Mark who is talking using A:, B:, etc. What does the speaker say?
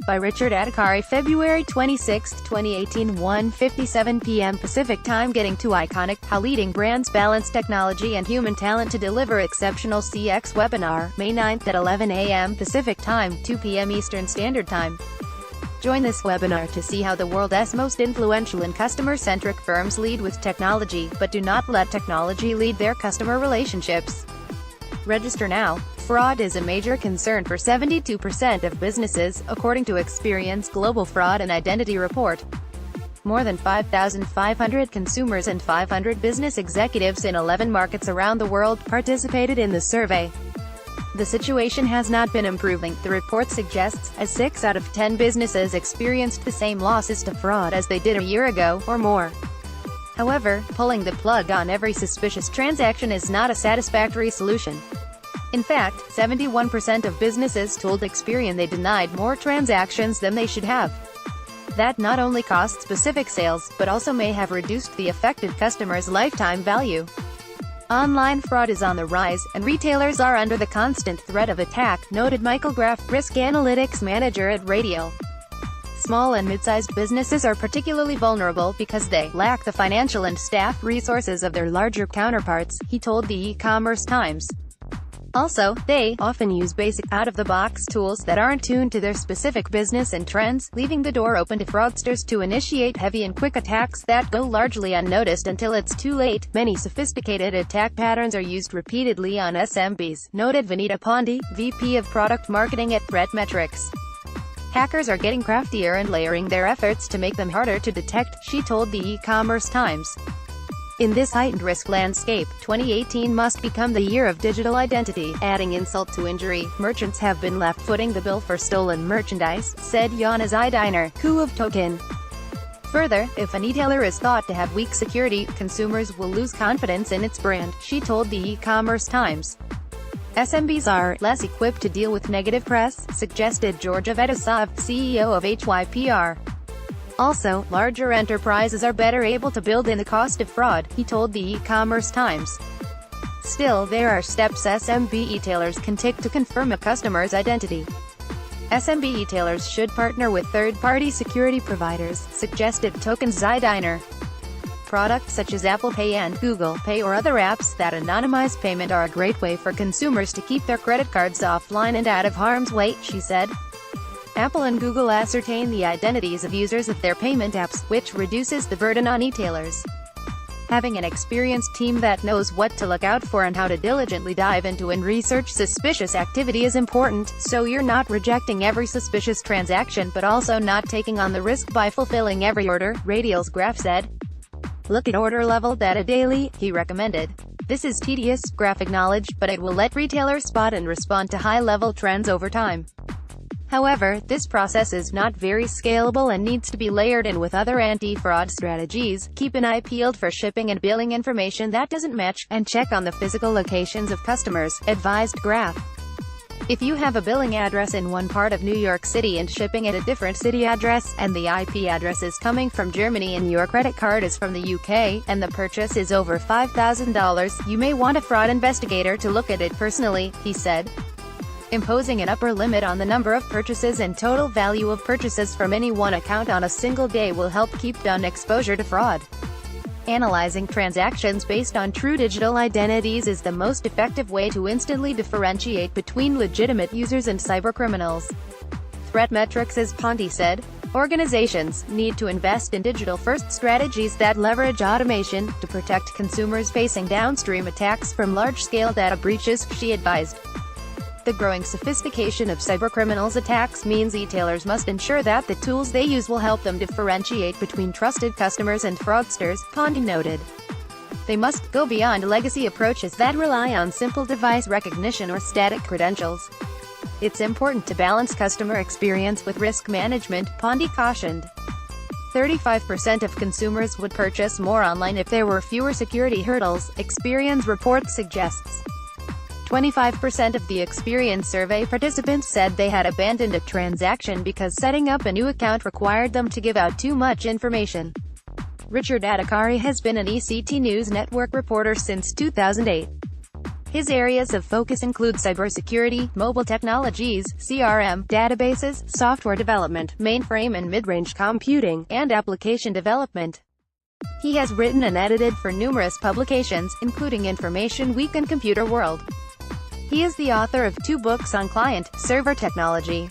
A: By Richard Adhikari February 26, 2018 1:57 p.m. Pacific Time. Getting to Iconic: How Leading Brands Balance Technology and Human Talent to Deliver Exceptional CXWebinar, May 9 at 11 a.m. Pacific Time, 2 p.m. Eastern Standard Time. Join this webinar to see how the world's most influential and customer-centric firms lead with technology, but do not let technology lead their customer relationships. Register now. Fraud is a major concern for 72% of businesses, according to Experian's Global Fraud and Identity Report. More than 5,500 consumers and 500 business executives in 11 markets around the world participated in the survey. The situation has not been improving, the report suggests, as 6 out of 10 businesses experienced the same losses to fraud as they did a year ago, or more. However, pulling the plug on every suspicious transaction is not a satisfactory solution. In fact, 71% of businesses told Experian they denied more transactions than they should have. That not only costs specific sales, but also may have reduced the affected customer's lifetime value. Online fraud is on the rise, and retailers are under the constant threat of attack, noted Michael Graff, Risk Analytics Manager at Radial. Small and mid-sized businesses are particularly vulnerable because they lack the financial and staff resources of their larger counterparts, he told the E-commerce Times. Also, they often use basic, out-of-the-box tools that aren't tuned to their specific business and trends, leaving the door open to fraudsters to initiate heavy and quick attacks that go largely unnoticed until it's too late. Many sophisticated attack patterns are used repeatedly on SMBs, noted Vanita Pandey, VP of Product Marketing at ThreatMetrix. Hackers are getting craftier and layering their efforts to make them harder to detect, she told the E-commerce Times. In this heightened risk landscape, 2018 must become the year of digital identity. Adding insult to injury, merchants have been left footing the bill for stolen merchandise, said Yana Zidiner, who of Token. Further, if an e-tailer is thought to have weak security, consumers will lose confidence in its brand, she told the E-commerce Times. SMBs are less equipped to deal with negative press, suggested Georgia Vedasov, CEO of HYPR. Also, larger enterprises are better able to build in the cost of fraud, he told the E-commerce Times. Still, there are steps SMB Etailers can take to confirm a customer's identity. SMB Etailers should partner with third-party security providers, suggested Token Zidiner. Products such as Apple Pay and Google Pay or other apps that anonymize payment are a great way for consumers to keep their credit cards offline and out of harm's way, she said. Apple and Google ascertain the identities of users of their payment apps, which reduces the burden on e-tailers. Having an experienced team that knows what to look out for and how to diligently dive into and research suspicious activity is important, so you're not rejecting every suspicious transaction but also not taking on the risk by fulfilling every order, Radial's Graff said. Look at order level data daily, he recommended. This is tedious, Graff acknowledged, but it will let retailers spot and respond to high-level trends over time. However, this process is not very scalable and needs to be layered in with other anti-fraud strategies. Keep an eye peeled for shipping and billing information that doesn't match, and check on the physical locations of customers, advised Graff. If you have a billing address in one part of New York City and shipping at a different city address, and the IP address is coming from Germany and your credit card is from the UK, and the purchase is over $5,000, you may want a fraud investigator to look at it personally, he said. Imposing an upper limit on the number of purchases and total value of purchases from any one account on a single day will help keep down exposure to fraud. Analyzing transactions based on true digital identities is the most effective way to instantly differentiate between legitimate users and cybercriminals. ThreatMetrix's Pandey said, organizations need to invest in digital-first strategies that leverage automation to protect consumers facing downstream attacks from large-scale data breaches, she advised. The growing sophistication of cybercriminals' attacks means e-tailers must ensure that the tools they use will help them differentiate between trusted customers and fraudsters, Pandey noted. They must go beyond legacy approaches that rely on simple device recognition or static credentials. It's important to balance customer experience with risk management, Pandey cautioned. 35% of consumers would purchase more online if there were fewer security hurdles, Experian's report suggests. 25% of the Experian survey participants said they had abandoned a transaction because setting up a new account required them to give out too much information. Richard Adhikari has been an ECT News Network reporter since 2008. His areas of focus include cybersecurity, mobile technologies, CRM, databases, software development, mainframe and mid-range computing, and application development. He has written and edited for numerous publications, including Information Week and Computer World. He is the author of 2 books on client-server technology.